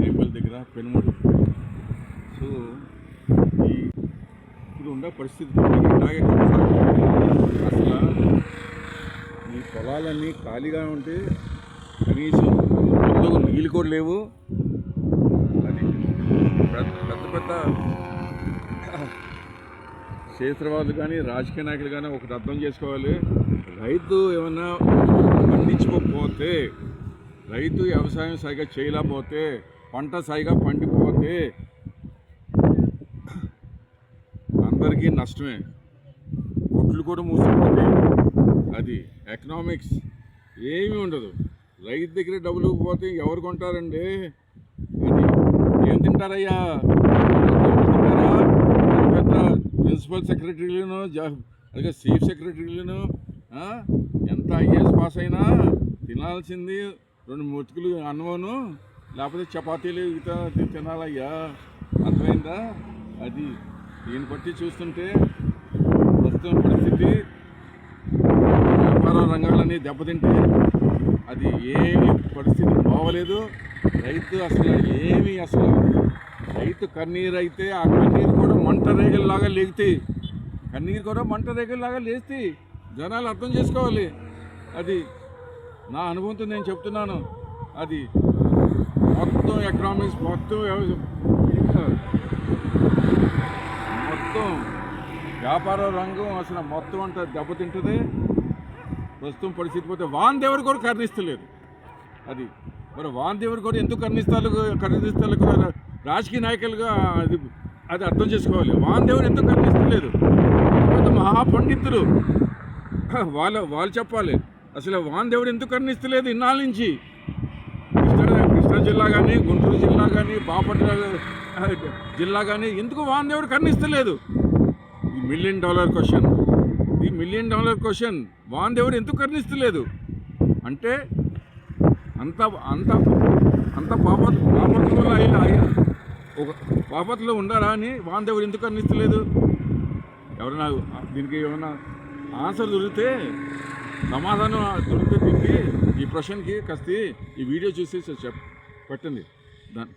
రేపల్లి దగ్గర పెనుమూరు. సో ఈ ఇప్పుడు ఉన్న పరిస్థితి ఇలాగే కొనసాగుతుంది. అసలు ఈ పొలాలన్నీ ఖాళీగా ఉంటే కనీసం నీళ్ళు కూడా లేవు. అది పెద్ద పెద్ద క్షేత్రవాదులు కానీ రాజకీయ నాయకులు కానీ ఒకటి అర్థం చేసుకోవాలి. రైతు ఏమన్నా పండించుకోకపోతే, రైతు వ్యవసాయం సరిగా చేయలేకపోతే, పంట సరిగా పండిపోతే అందరికీ నష్టమే. కొట్లు కూడా మూసిపోతాయి. అది ఎకనామిక్స్ ఏమీ ఉండదు. రైతు దగ్గర డబ్బులు పోతే ఎవరు కొంటారండి? అది ఏం తింటారయ్యా? తింటారా? పెద్ద ప్రిన్సిపల్ సెక్రటరీలను, అలాగే చీఫ్ సెక్రటరీలను ఎంత ఐఏఎస్ పాస్ అయినా తినాల్సింది 2 ముతుకులు అన్నమును, లేకపోతే చపాతీలు ఇత తినాలయ్యా. అర్థమైందా? అది దీన్ని బట్టి చూస్తుంటే ప్రస్తుతం పరిస్థితి వ్యాపార రంగాలన్నీ దెబ్బతింటే అది ఏమి పరిస్థితి బాగోలేదు. రైతు అసలు రైతు కన్నీరు అయితే ఆ కన్నీరు కూడా మంట రేగల్లాగా లేగుతాయి. కన్నీరు కూడా మంట రేగల్లాగా లేస్తాయి. జనాలు అర్థం చేసుకోవాలి. అది నా అనుభవంతో నేను చెప్తున్నాను. అది మొత్తం ఎకనామిక్స్ మొత్తం వ్యాపార రంగం అసలు మొత్తం అంతా దెబ్బతింటుంది. ప్రస్తుతం పరిస్థితి పోతే వాందేవుడు కూడా కరుణిస్తలేదు. అది మరి వాందేవుడు కూడా ఎందుకు కరుణిస్తారు రాజకీయ నాయకులుగా అది అర్థం చేసుకోవాలి. వాందేవుడు ఎందుకు కరుణిస్తలేదు? మహాపండితులు వాళ్ళు చెప్పాలి. అసలు వాందేవుడు ఎందుకు కరుణిస్తలేదు ఇన్నాళ్ళ నుంచి? కృష్ణా జిల్లా కానీ, గుంటూరు జిల్లా కానీ, బాపట్ల జిల్లా కానీ ఎందుకు వాందేవుడు కరుణిస్తలేదు? ఈ $1 మిలియన్ క్వశ్చన్. వాందేవుడు ఎందుకు కరుణిస్తలేదు అంటే అంత పాపత్లో ఉండారా అని వాందేవుడు ఎందుకు కరుణిస్తలేదు? ఎవరైనా దీనికి ఏమైనా ఆన్సర్ దొరికితే, సమాధానం దొరికితే దీనికి ఈ ప్రశ్నకి కాస్త ఈ వీడియో చూసి పెట్టండి దాన్ని.